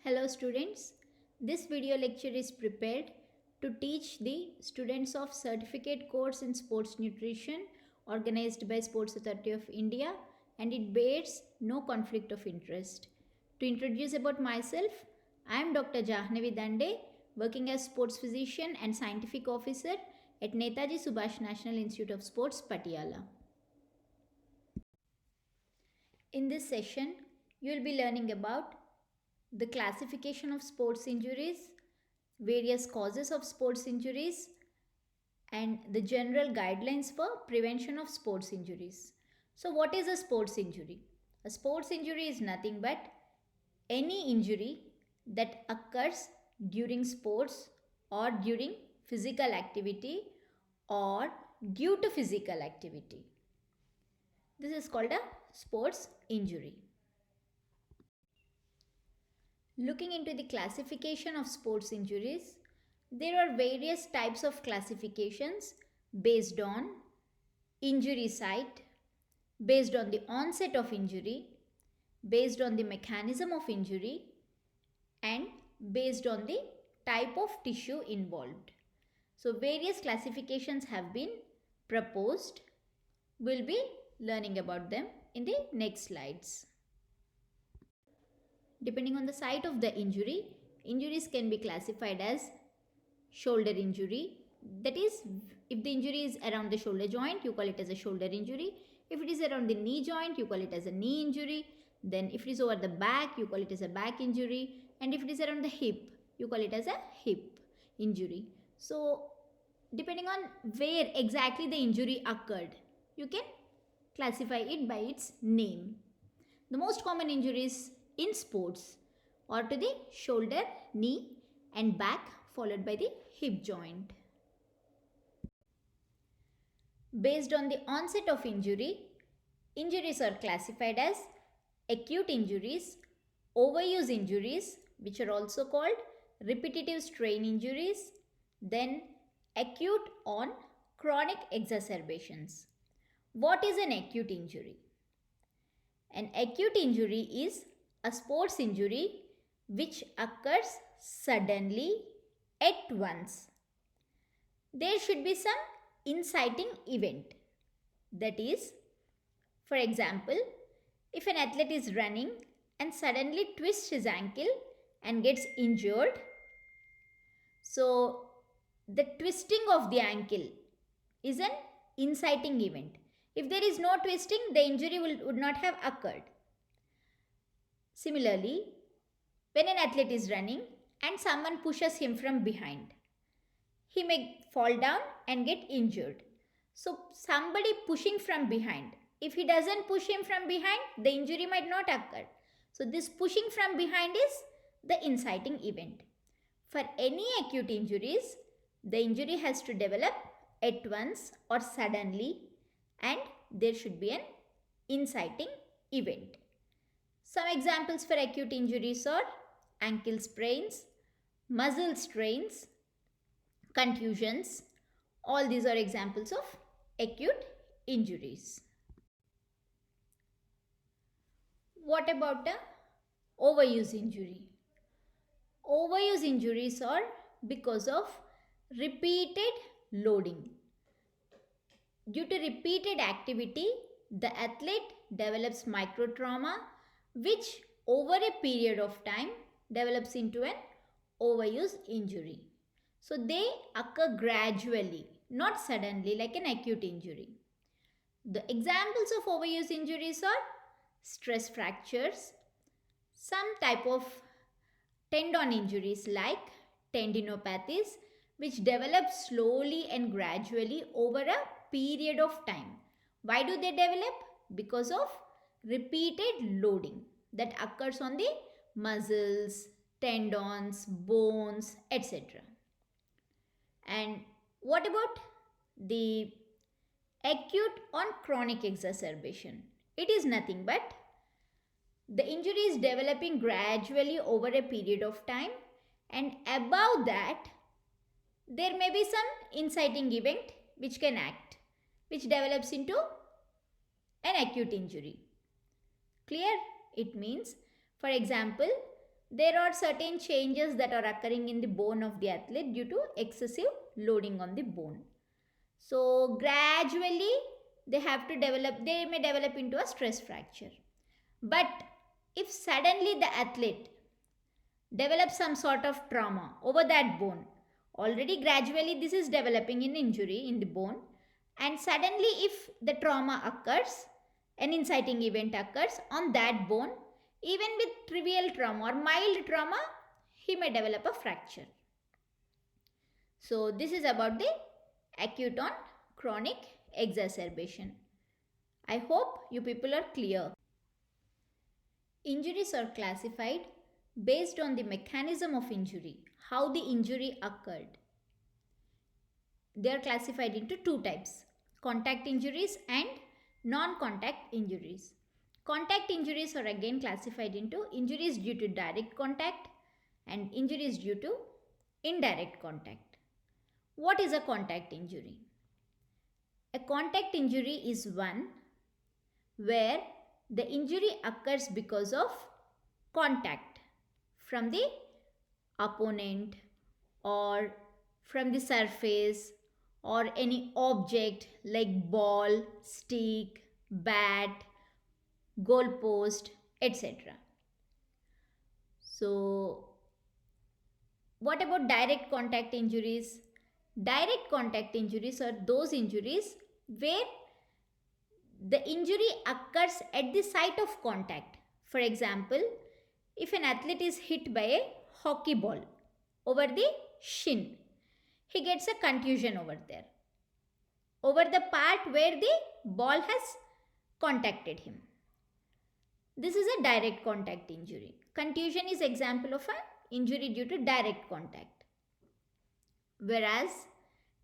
Hello students, this video lecture is prepared to teach the students of certificate course in sports nutrition organized by Sports Authority of India, and it bears no conflict of interest. To introduce about myself, I am Dr. Jahnavi Dande, working as sports physician and scientific officer at Netaji Subhash National Institute of Sports, Patiala. In this session, you will be learning about the classification of sports injuries, various causes of sports injuries, and the general guidelines for prevention of sports injuries. So, what is a sports injury? A sports injury is nothing but any injury that occurs during sports or during physical activity or due to physical activity. This is called a sports injury. Looking into the classification of sports injuries, there are various types of classifications based on injury site, based on the onset of injury, based on the mechanism of injury, and based on the type of tissue involved. So various classifications have been proposed. We'll be learning about them in the next slides. Depending on the site of the injury, injuries can be classified as shoulder injury. That is, if the injury is around the shoulder joint, you call it as a shoulder injury. If it is around the knee joint, you call it as a knee injury. Then if it is over the back, you call it as a back injury. And if it is around the hip, you call it as a hip injury. So, depending on where exactly the injury occurred, you can classify it by its name. The most common injuries in sports are to the shoulder, knee and back, followed by the hip joint. Based on the onset of injury, injuries are classified as acute injuries, overuse injuries, which are also called repetitive strain injuries, then acute on chronic exacerbations. What is an acute injury? An acute injury is a sports injury which occurs suddenly at once. There should be some inciting event. That is, for example, if an athlete is running and suddenly twists his ankle and gets injured, so the twisting of the ankle is an inciting event. If there is no twisting, the injury would not have occurred. Similarly, when an athlete is running and someone pushes him from behind, he may fall down and get injured. So, somebody pushing from behind, if he doesn't push him from behind, the injury might not occur. So, this pushing from behind is the inciting event. For any acute injuries, the injury has to develop at once or suddenly, and there should be an inciting event. Some examples for acute injuries are ankle sprains, muscle strains, contusions. All these are examples of acute injuries. What about a overuse injury? Overuse injuries are because of repeated loading. Due to repeated activity, the athlete develops microtrauma, which over a period of time develops into an overuse injury. So they occur gradually, not suddenly like an acute injury. The examples of overuse injuries are stress fractures, some type of tendon injuries like tendinopathies, which develop slowly and gradually over a period of time. Why do they develop? Because of repeated loading that occurs on the muscles, tendons, bones, etc. And what about the acute on chronic exacerbation? It is nothing but the injury is developing gradually over a period of time, and above that there may be some inciting event which can act, which develops into an acute injury. Clear? It means, for example, there are certain changes that are occurring in the bone of the athlete due to excessive loading on the bone. So gradually they may develop into a stress fracture. But if suddenly the athlete develops some sort of trauma over that bone, already gradually this is developing in injury in the bone, and suddenly if the trauma occurs, an inciting event occurs on that bone, even with trivial trauma or mild trauma, he may develop a fracture. So this is about the acute on chronic exacerbation. I hope you people are clear. Injuries are classified based on the mechanism of injury, how the injury occurred. They are classified into two types: contact injuries and non-contact injuries. Contact injuries are again classified into injuries due to direct contact and injuries due to indirect contact. What is a contact injury? A contact injury is one where the injury occurs because of contact from the opponent or from the surface or any object like ball, stick, bat, goalpost, etc. So, what about direct contact injuries? Direct contact injuries are those injuries where the injury occurs at the site of contact. For example, if an athlete is hit by a hockey ball over the shin, he gets a contusion over there, over the part where the ball has contacted him. This is a direct contact injury. Contusion is example of an injury due to direct contact. Whereas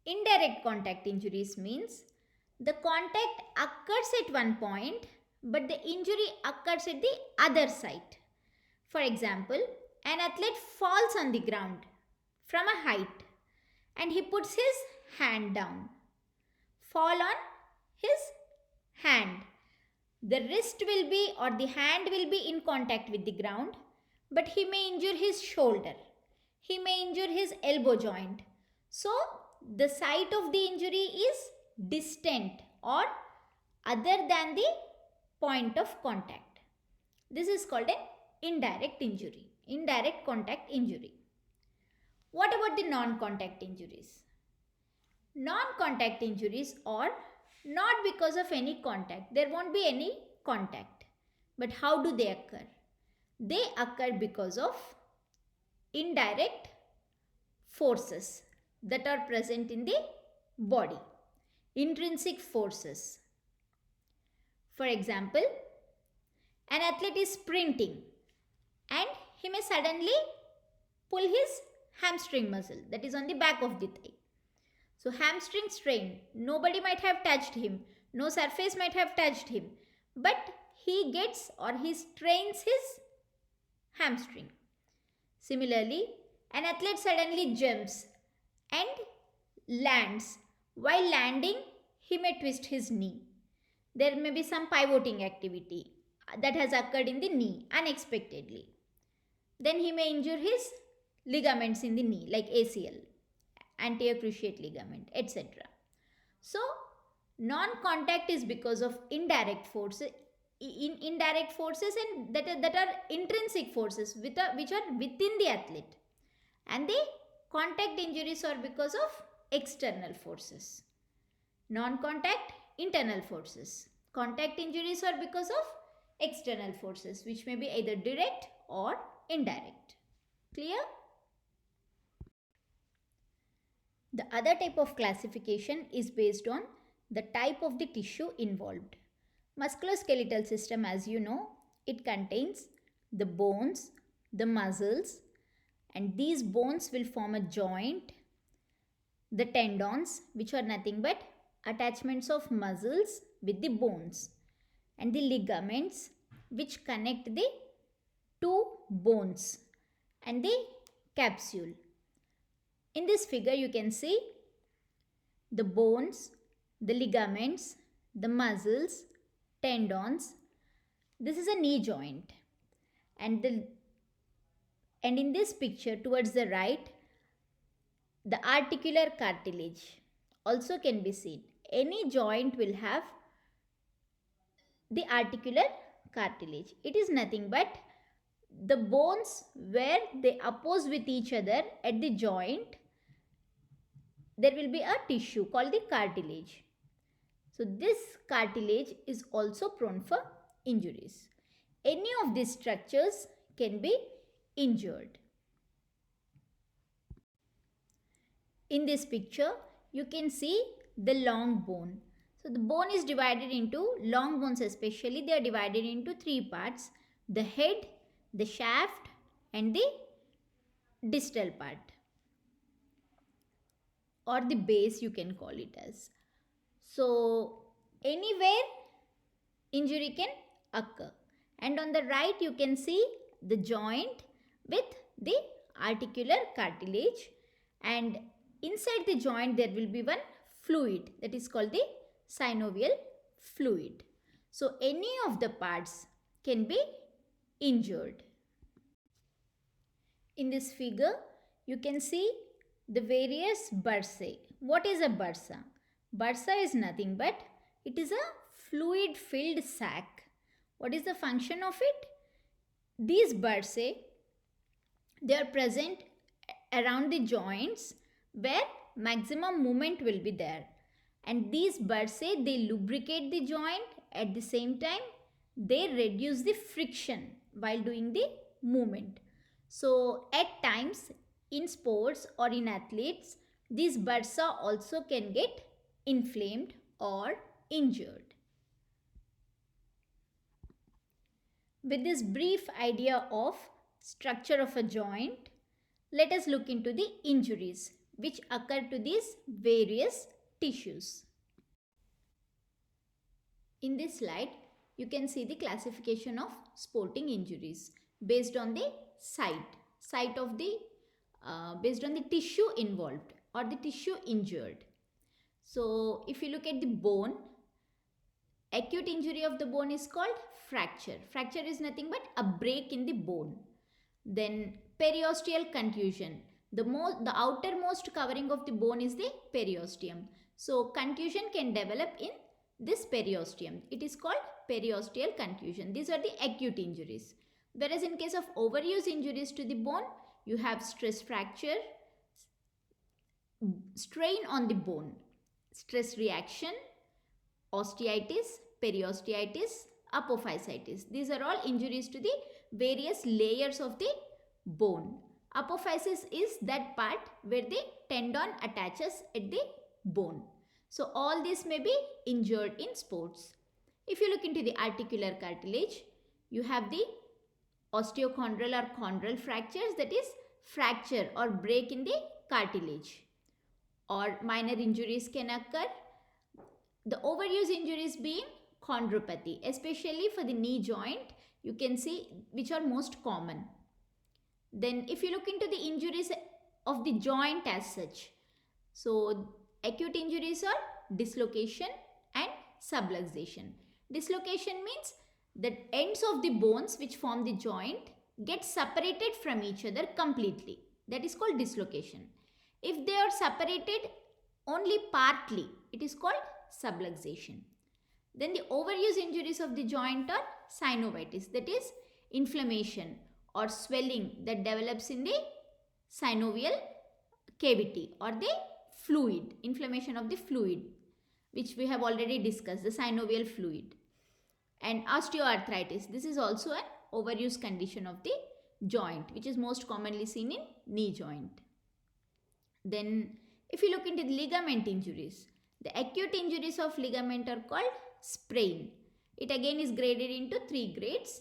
indirect contact injuries means the contact occurs at one point but the injury occurs at the other site. For example, an athlete falls on the ground from a height and he puts his hand down. Fall on his hand. The wrist will be or the hand will be in contact with the ground, but he may injure his shoulder. He may injure his elbow joint. So, the site of the injury is distant or other than the point of contact. This is called an indirect injury, indirect contact injury. What about the non-contact injuries? Non-contact injuries are not because of any contact. There won't be any contact. But how do they occur? They occur because of indirect forces that are present in the body. Intrinsic forces. For example, an athlete is sprinting and he may suddenly pull his hamstring muscle that is on the back of the thigh. So hamstring strain, nobody might have touched him, no surface might have touched him, but he gets or he strains his hamstring. Similarly, an athlete suddenly jumps and lands. While landing, he may twist his knee. There may be some pivoting activity that has occurred in the knee unexpectedly. Then he may injure his ligaments in the knee like ACL, anterior cruciate ligament, etc. So, non-contact is because of indirect forces, indirect forces and that are intrinsic forces which are within the athlete, and the contact injuries are because of external forces. Non-contact, internal forces. Contact injuries are because of external forces which may be either direct or indirect. Clear? The other type of classification is based on the type of the tissue involved. Musculoskeletal system, as you know, it contains the bones, the muscles, and these bones will form a joint, the tendons, which are nothing but attachments of muscles with the bones, and the ligaments which connect the two bones, and the capsule. In this figure you can see the bones, the ligaments, the muscles, tendons. This is a knee joint, and the And in this picture towards the right, the articular cartilage also can be seen. Any joint will have the articular cartilage. It is nothing but the bones where they oppose with each other at the joint. There will be a tissue called the cartilage. So this cartilage is also prone for injuries. Any of these structures can be injured. In this picture, you can see the long bone. So the bone is divided into, long bones especially, they are divided into three parts: the head, the shaft and the distal part, or the base you can call it as. So anywhere injury can occur. And on the right you can see the joint with the articular cartilage, and inside the joint there will be one fluid that is called the synovial fluid. So any of the parts can be injured. In this figure you can see the various bursae. What is a bursa? Bursa is nothing but it is a fluid filled sac. What is the function of it? These bursae, they are present around the joints where maximum movement will be there, and these bursae, they lubricate the joint. At the same time they reduce the friction while doing the movement. So at times in sports or in athletes, these bursa also can get inflamed or injured. With this brief idea of structure of a joint, let us look into the injuries which occur to these various tissues. In this slide, you can see the classification of sporting injuries based on the site of the based on the tissue involved or the tissue injured. So if you look at the bone, acute injury of the bone is called fracture. Fracture is nothing but a break in the bone. Then periosteal contusion. The outermost covering of the bone is the periosteum. So contusion can develop in this periosteum. It is called periosteal contusion. These are the acute injuries. Whereas in case of overuse injuries to the bone, you have stress fracture, strain on the bone, stress reaction, osteitis, periosteitis, apophysitis. These are all injuries to the various layers of the bone. Apophysis is that part where the tendon attaches at the bone. So all this may be injured in sports. If you look into the articular cartilage, you have the osteochondral or chondral fractures, that is fracture or break in the cartilage, or minor injuries can occur. The overuse injuries being chondropathy, especially for the knee joint, you can see, which are most common. Then if you look into the injuries of the joint as such, so acute injuries are dislocation and subluxation. Dislocation means the ends of the bones which form the joint get separated from each other completely. That is called dislocation. If they are separated only partly, it is called subluxation. Then the overuse injuries of the joint are synovitis, that is inflammation or swelling that develops in the synovial cavity or the fluid, inflammation of the fluid, which we have already discussed, the synovial fluid. And osteoarthritis, this is also an overuse condition of the joint, which is most commonly seen in knee joint. Then if you look into the ligament injuries, the acute injuries of ligament are called sprain. It again is graded into 3 grades.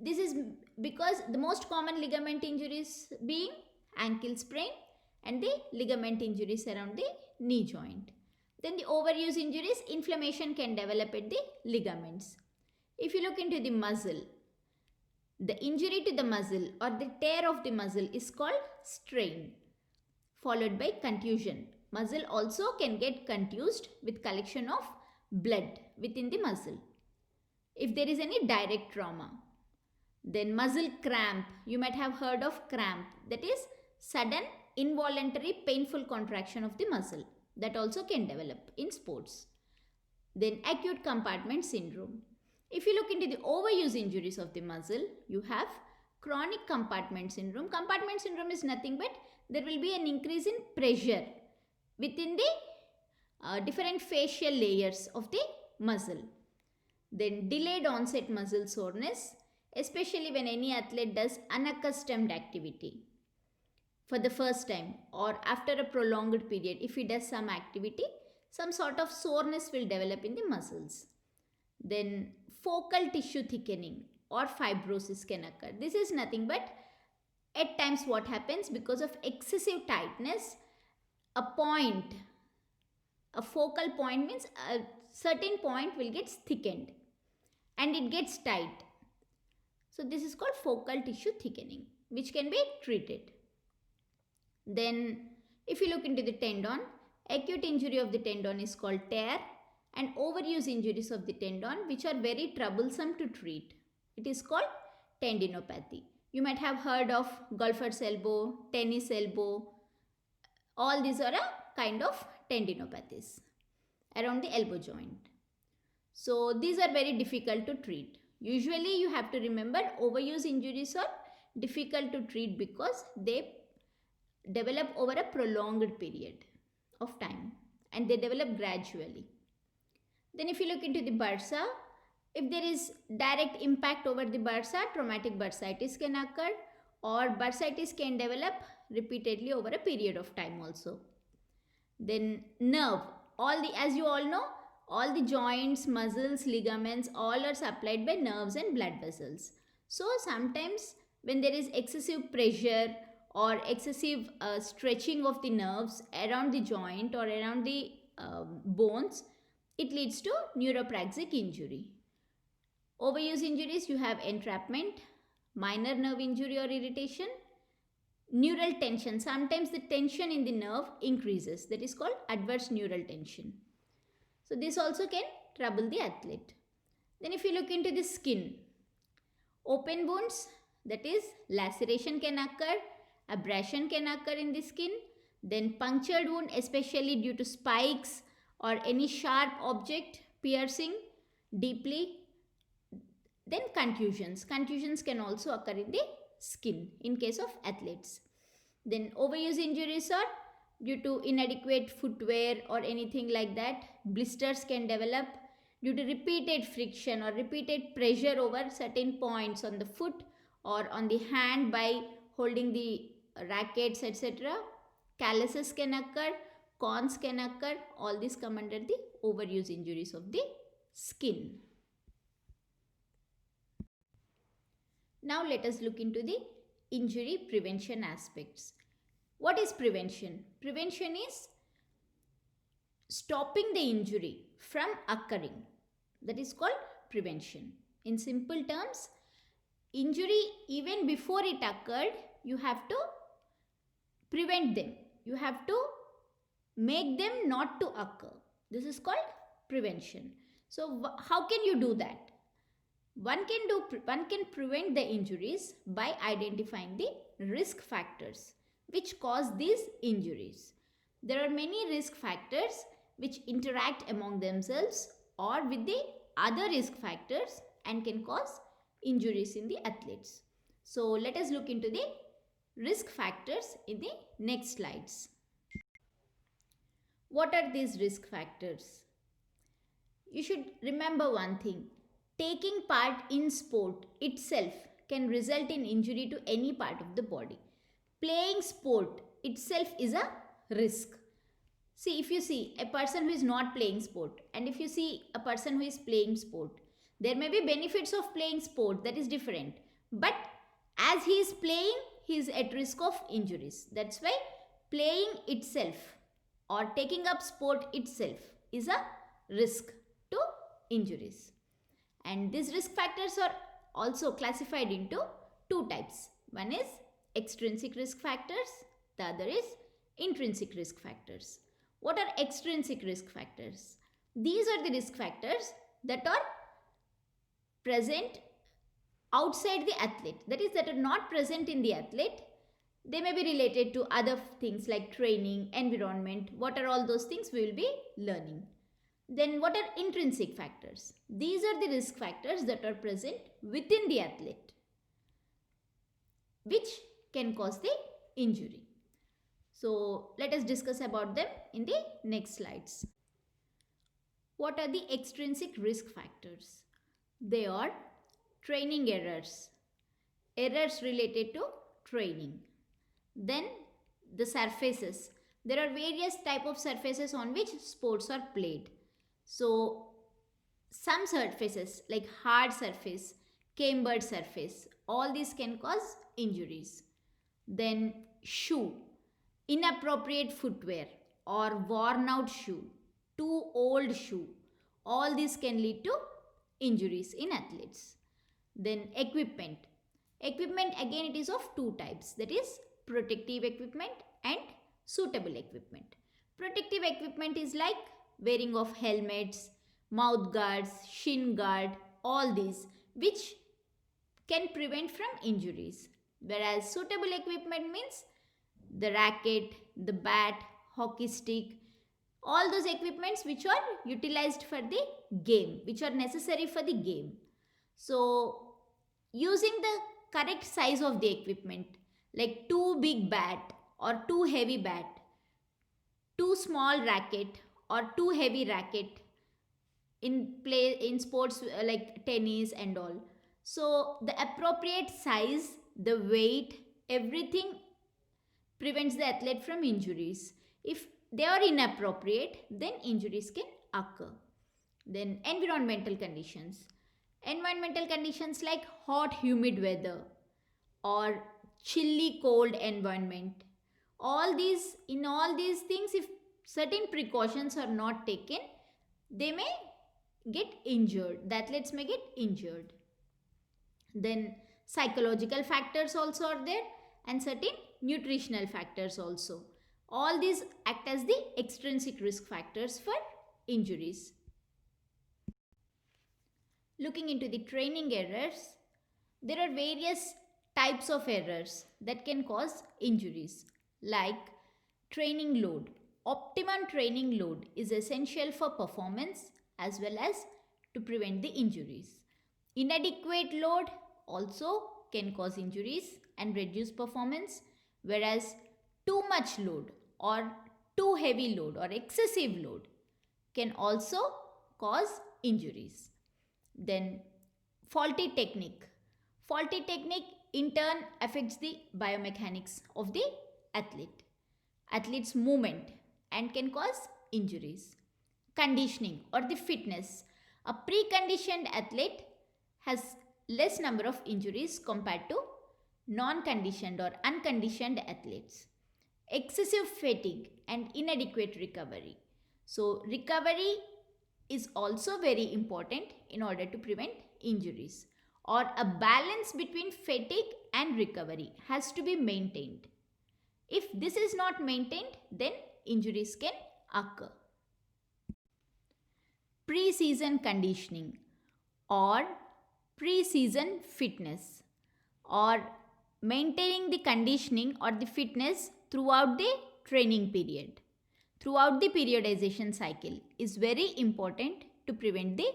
This is because the most common ligament injuries being ankle sprain and the ligament injuries around the knee joint. Then the overuse injuries, inflammation can develop at the ligaments. If you look into the muscle, the injury to the muscle or the tear of the muscle is called strain, followed by contusion. Muscle also can get contused with collection of blood within the muscle if there is any direct trauma. Then muscle cramp. You might have heard of cramp. That is sudden involuntary painful contraction of the muscle. That also can develop in sports. Then acute compartment syndrome. If you look into the overuse injuries of the muscle, you have chronic compartment syndrome. Compartment syndrome is nothing but there will be an increase in pressure within the different facial layers of the muscle. Then delayed onset muscle soreness, especially when any athlete does unaccustomed activity for the first time or after a prolonged period. If he does some activity, some sort of soreness will develop in the muscles. Then focal tissue thickening or fibrosis can occur. This is nothing but at times what happens because of excessive tightness, a focal point means a certain point will get thickened and it gets tight. So this is called focal tissue thickening, which can be treated. Then if you look into the tendon, acute injury of the tendon is called tear, and overuse injuries of the tendon which are very troublesome to treat, it is called tendinopathy. You might have heard of golfer's elbow, tennis elbow. All these are a kind of tendinopathies around the elbow joint. So these are very difficult to treat. Usually you have to remember overuse injuries are difficult to treat because they develop over a prolonged period of time and they develop gradually. Then if you look into the bursa, if there is direct impact over the bursa, traumatic bursitis can occur, or bursitis can develop repeatedly over a period of time also. Then nerve, as you all know, all the joints, muscles, ligaments, all are supplied by nerves and blood vessels. So sometimes when there is excessive pressure or excessive stretching of the nerves around the joint or around the bones, it leads to neuropraxic injury. Overuse injuries, you have entrapment, minor nerve injury or irritation, neural tension. Sometimes the tension in the nerve increases. That is called adverse neural tension. So this also can trouble the athlete. Then if you look into the skin, open wounds, that is laceration can occur, abrasion can occur in the skin. Then punctured wound, especially due to spikes or any sharp object piercing deeply. Then contusions. Contusions can also occur in the skin in case of athletes. Then overuse injuries are due to inadequate footwear or anything like that. Blisters can develop due to repeated friction or repeated pressure over certain points on the foot or on the hand by holding the rackets, etc. Calluses can occur, corns can occur. All these come under the overuse injuries of the skin. Now let us look into the injury prevention aspects. What is prevention? Prevention is stopping the injury from occurring. That is called prevention. In simple terms, injury even before it occurred, you have to prevent them. You have to make them not to occur. This is called prevention. So how can you do that? One can prevent the injuries by identifying the risk factors which cause these injuries. There are many risk factors which interact among themselves or with the other risk factors and can cause injuries in the athletes. So let us look into the risk factors in the next slides. What are these risk factors? You should remember one thing. Taking part in sport itself can result in injury to any part of the body. Playing sport itself is a risk. See, if you see a person who is not playing sport and if you see a person who is playing sport, there may be benefits of playing sport, that is different. But as he is playing, he is at risk of injuries. That's why playing itself or taking up sport itself is a risk to injuries. And these risk factors are also classified into two types. One is extrinsic risk factors, the other is intrinsic risk factors. What are extrinsic risk factors? These are the risk factors that are present outside the athlete, that is, that are not present in the athlete. They may be related to other things like training, environment. What are all those things we will be learning. Then what are intrinsic factors? These are the risk factors that are present within the athlete, which can cause the injury. So let us discuss about them in the next slides. What are the extrinsic risk factors? They are training errors, errors related to training. Then the surfaces. There are various type of surfaces on which sports are played. So some surfaces like hard surface, cambered surface, all these can cause injuries. Then shoe, inappropriate footwear or worn out shoe, too old shoe, all these can lead to injuries in athletes. Then equipment. Equipment, again, it is of two types, that is protective equipment and suitable equipment. Protective equipment is like wearing of helmets, mouth guards, shin guard, all these which can prevent from injuries. Whereas suitable equipment means the racket, the bat, hockey stick, all those equipments which are utilized for the game, which are necessary for the game. So using the correct size of the equipment, like too big bat or too heavy bat, too small racket or too heavy racket in sports like tennis and all. So the appropriate size, the weight, everything prevents the athlete from injuries. If they are inappropriate, then injuries can occur. Then environmental conditions. Environmental conditions like hot humid weather or chilly cold environment. In all these things, if certain precautions are not taken, they may get injured. The athletes may get injured. Then psychological factors also are there and certain nutritional factors also. All these act as the extrinsic risk factors for injuries. Looking into the training errors, there are various types of errors that can cause injuries, like training load. Optimum training load is essential for performance as well as to prevent the injuries. Inadequate load also can cause injuries and reduce performance, whereas too much load or too heavy load or excessive load can also cause injuries. Then faulty technique. Faulty technique in turn affects the biomechanics of the athlete's movement and can cause injuries. Conditioning or the fitness. A preconditioned athlete has less number of injuries compared to non-conditioned or unconditioned athletes. Excessive fatigue and inadequate recovery. So recovery is also very important in order to prevent injuries, or a balance between fatigue and recovery has to be maintained. If this is not maintained, then injuries can occur. Pre-season conditioning or pre-season fitness, or maintaining the conditioning or the fitness throughout the training period, throughout the periodization cycle, is very important to prevent the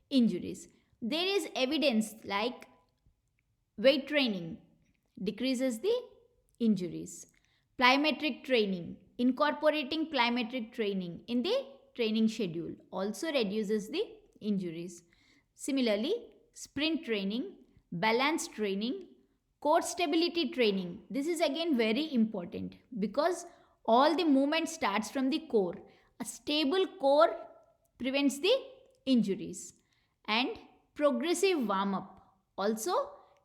injuries. There is evidence like weight training decreases the injuries. Plyometric training, incorporating plyometric training in the training schedule also reduces the injuries. Similarly, sprint training, balance training, core stability training. This is again very important because all the movement starts from the core. A stable core prevents the injuries, and progressive warm-up also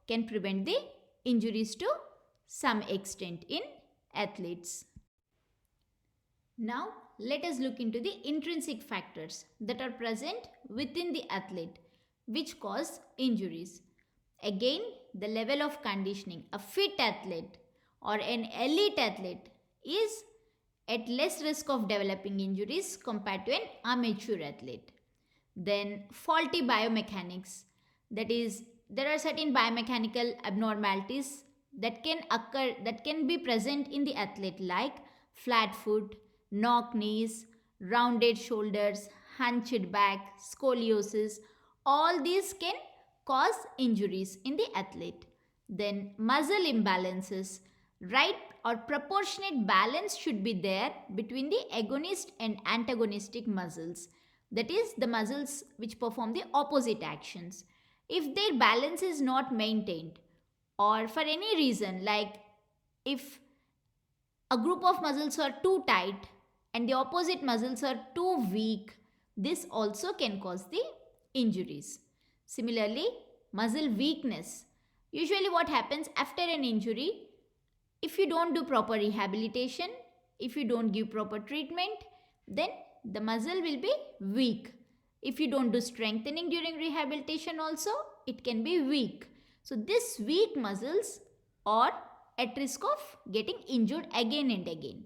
can prevent the injuries to some extent in athletes. Now let us look into the intrinsic factors that are present within the athlete which cause injuries. Again, the level of conditioning. A fit athlete or an elite athlete is at less risk of developing injuries compared to an amateur athlete. Then faulty biomechanics, that is there are certain biomechanical abnormalities that can occur, that can be present in the athlete, like flat foot, knock knees, rounded shoulders, hunched back, scoliosis. All these can cause injuries in the athlete. Then muscle imbalances, right or proportionate balance should be there between the agonist and antagonistic muscles, that is the muscles which perform the opposite actions. If their balance is not maintained, or for any reason, like if a group of muscles are too tight and the opposite muscles are too weak, this also can cause the injuries. Similarly, muscle weakness. Usually, what happens after an injury, if you don't do proper rehabilitation, if you don't give proper treatment, then the muscle will be weak. If you don't do strengthening during rehabilitation also, it can be weak. So these weak muscles are at risk of getting injured again and again.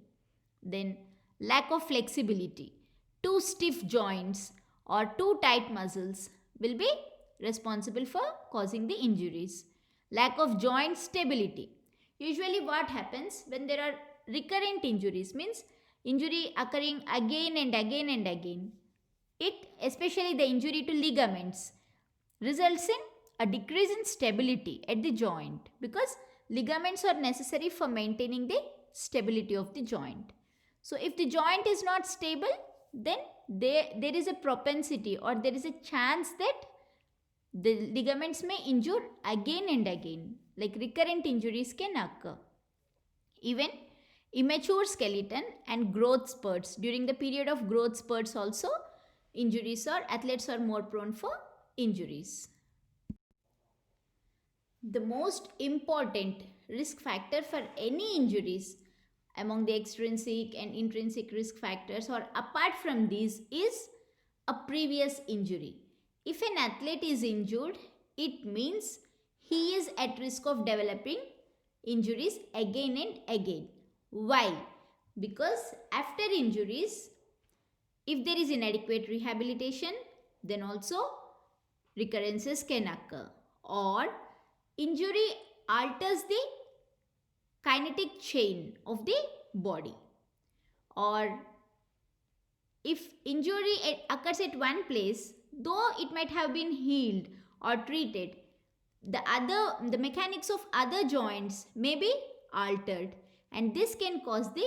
Then lack of flexibility, too stiff joints or too tight muscles will be responsible for causing the injuries. Lack of joint stability. Usually what happens when there are recurrent injuries, means injury occurring again and again and again, it, especially the injury to ligaments, results in a decrease in stability at the joint, because ligaments are necessary for maintaining the stability of the joint. So if the joint is not stable, then there is a propensity or there is a chance that the ligaments may injure again and again, like recurrent injuries can occur. Even immature skeleton and growth spurts, during the period of growth spurts also, injuries or athletes are more prone for injuries. The most important risk factor for any injuries among the extrinsic and intrinsic risk factors, or apart from these, is a previous injury. If an athlete is injured, it means he is at risk of developing injuries again and again. Why? Because after injuries, if there is inadequate rehabilitation, then also recurrences can occur, or injury alters the kinetic chain of the body, or if injury occurs at one place, though it might have been healed or treated, the mechanics of other joints may be altered, and this can cause the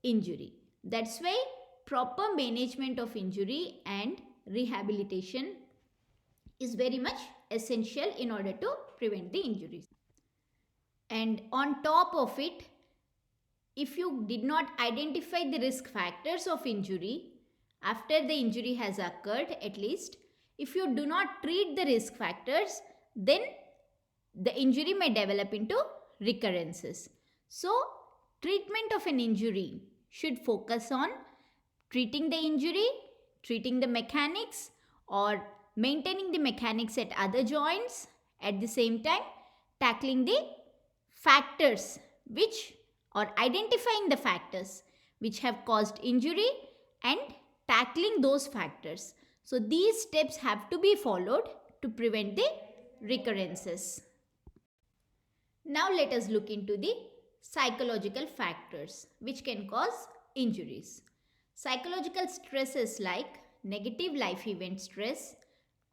injury. That's why proper management of injury and rehabilitation is very much essential in order to prevent the injuries. And on top of it, if you did not identify the risk factors of injury after the injury has occurred, at least if you do not treat the risk factors, then the injury may develop into recurrences. So treatment of an injury should focus on treating the injury, treating the mechanics, or maintaining the mechanics at other joints, at the same time tackling the factors which, or identifying the factors which have caused injury and tackling those factors. So these steps have to be followed to prevent the recurrences. Now let us look into the psychological factors which can cause injuries. Psychological stresses like negative life event stress,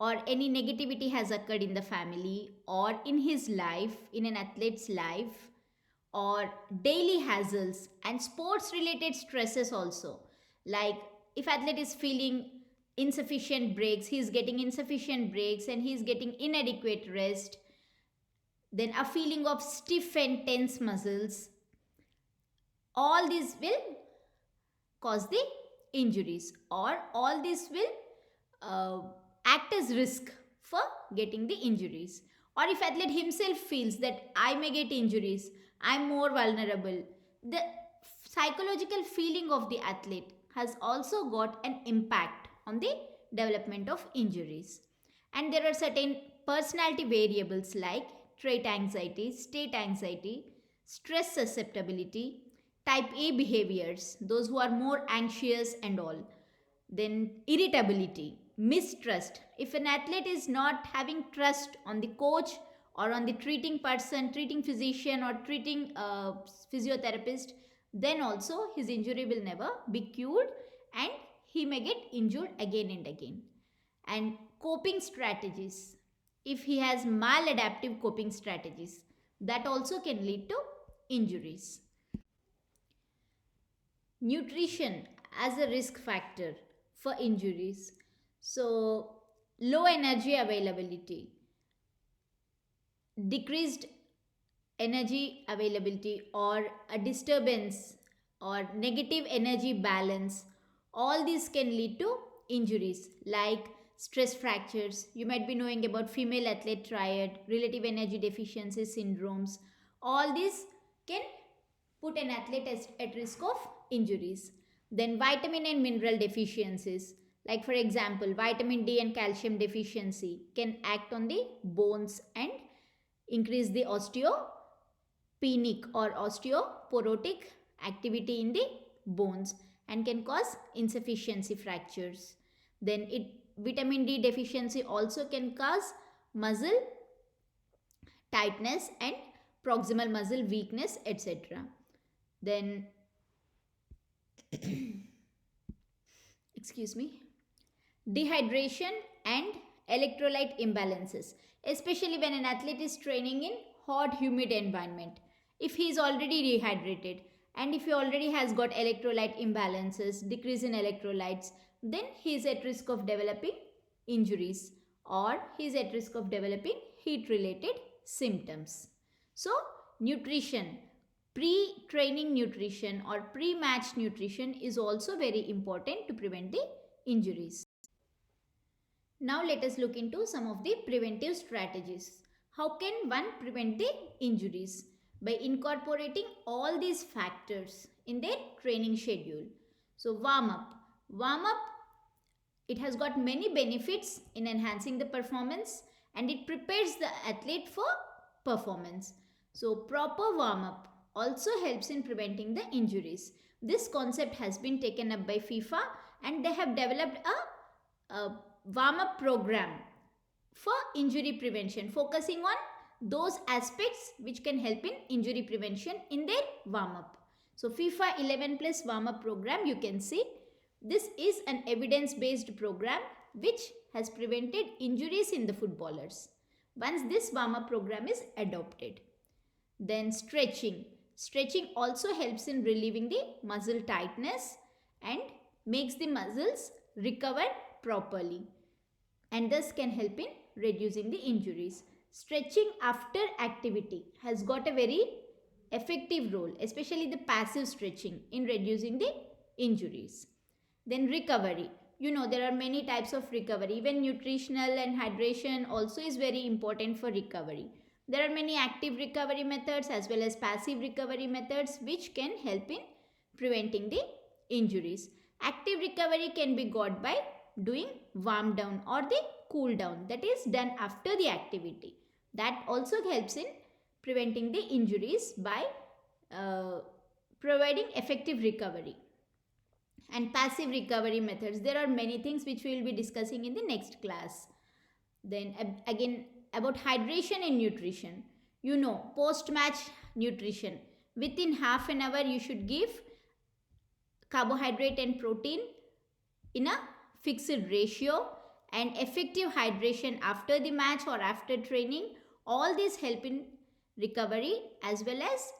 or any negativity has occurred in the family or in his life, in an athlete's life, or daily hassles and sports related stresses also, like if athlete is feeling insufficient breaks, he is getting insufficient breaks and he is getting inadequate rest, then a feeling of stiff and tense muscles, all these will cause the injuries, or all this will act as risk for getting the injuries. Or if athlete himself feels that I may get injuries, I am more vulnerable, the psychological feeling of the athlete has also got an impact on the development of injuries. And there are certain personality variables like trait anxiety, state anxiety, stress susceptibility, type A behaviors, those who are more anxious and all. Then irritability, mistrust. If an athlete is not having trust on the coach or on the treating person, treating physician, or treating physiotherapist, then also his injury will never be cured and he may get injured again and again. And coping strategies. If he has maladaptive coping strategies, that also can lead to injuries. Nutrition as a risk factor for injuries. So, low energy availability, decreased energy availability, or a disturbance or negative energy balance, all these can lead to injuries like stress fractures. You might be knowing about female athlete triad, relative energy deficiency syndromes. All these can put an athlete at risk of injuries. Then vitamin and mineral deficiencies, like for example vitamin D and calcium deficiency, can act on the bones and increase the osteopenic or osteoporotic activity in the bones and can cause insufficiency fractures. Then vitamin D deficiency also can cause muscle tightness and proximal muscle weakness, etc. Then excuse me, dehydration and electrolyte imbalances, especially when an athlete is training in hot humid environment. If he is already dehydrated and if he already has got electrolyte imbalances, decrease in electrolytes, then he is at risk of developing injuries or he is at risk of developing heat related symptoms. So nutrition, pre-training nutrition or pre-match nutrition is also very important to prevent the injuries. Now let us look into some of the preventive strategies. How can one prevent the injuries? By incorporating all these factors in their training schedule. So warm up. Warm up, it has got many benefits in enhancing the performance and it prepares the athlete for performance. So proper warm up also helps in preventing the injuries. This concept has been taken up by FIFA and they have developed a warm-up program for injury prevention, focusing on those aspects which can help in injury prevention in their warm-up. So FIFA 11 plus warm-up program, you can see this is an evidence-based program which has prevented injuries in the footballers once this warm-up program is adopted. Then stretching. Stretching also helps in relieving the muscle tightness and makes the muscles recover properly and thus can help in reducing the injuries. Stretching after activity has got a very effective role, especially the passive stretching, in reducing the injuries. Then recovery. You know, there are many types of recovery. Even nutritional and hydration also is very important for recovery. There are many active recovery methods as well as passive recovery methods which can help in preventing the injuries. Active recovery can be got by doing warm down or the cool down, that is done after the activity. That also helps in preventing the injuries by providing effective recovery. And passive recovery methods, there are many things which we will be discussing in the next class. Then again about hydration and nutrition. You know, post match nutrition, within half an hour you should give carbohydrate and protein in a fixed ratio, and effective hydration after the match or after training. All these help in recovery as well as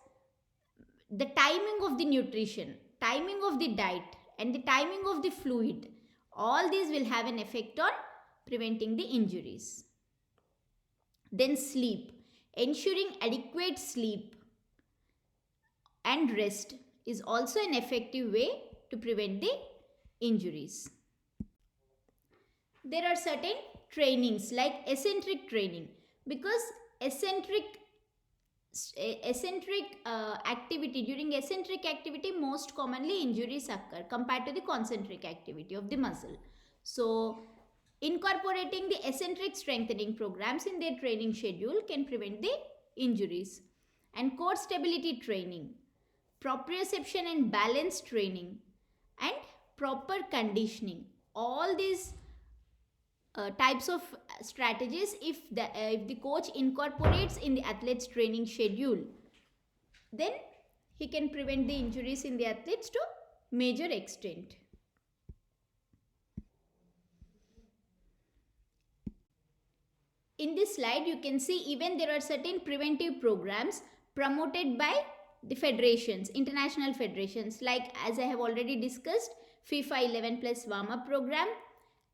the timing of the nutrition, timing of the diet and the timing of the fluid. All these will have an effect on preventing the injuries. Then sleep. Ensuring adequate sleep and rest is also an effective way to prevent the injuries. There are certain trainings like eccentric training, because activity, during eccentric activity most commonly injuries occur compared to the concentric activity of the muscle. So incorporating the eccentric strengthening programs in their training schedule can prevent the injuries. And core stability training, proprioception and balance training, and proper conditioning, all these types of strategies if the coach incorporates in the athlete's training schedule, then he can prevent the injuries in the athletes to major extent. In this slide, you can see even there are certain preventive programs promoted by the federations, international federations, like as I have already discussed, FIFA 11 plus warm-up program,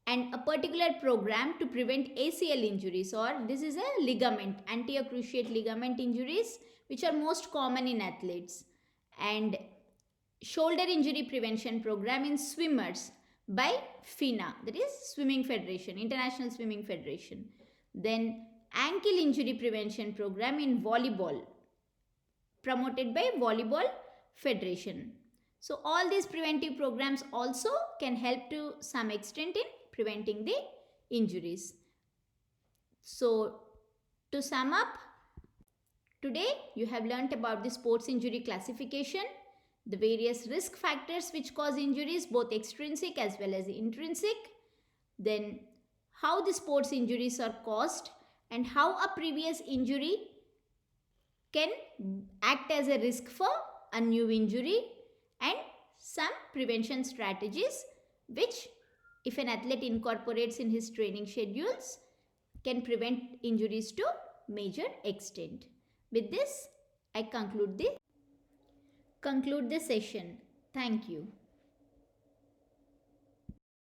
and a particular program to prevent ACL injuries, or this is a ligament, anterior cruciate ligament injuries, which are most common in athletes, and shoulder injury prevention program in swimmers by FINA, that is Swimming Federation, International Swimming Federation. Then ankle injury prevention program in volleyball, promoted by Volleyball Federation. So all these preventive programs also can help to some extent in preventing the injuries. So to sum up, today you have learnt about the sports injury classification, the various risk factors which cause injuries, both extrinsic as well as intrinsic, then how the sports injuries are caused, and how a previous injury can act as a risk for a new injury, and some prevention strategies which, if an athlete incorporates in his training schedules, can prevent injuries to major extent. With this, I conclude the session. Thank you.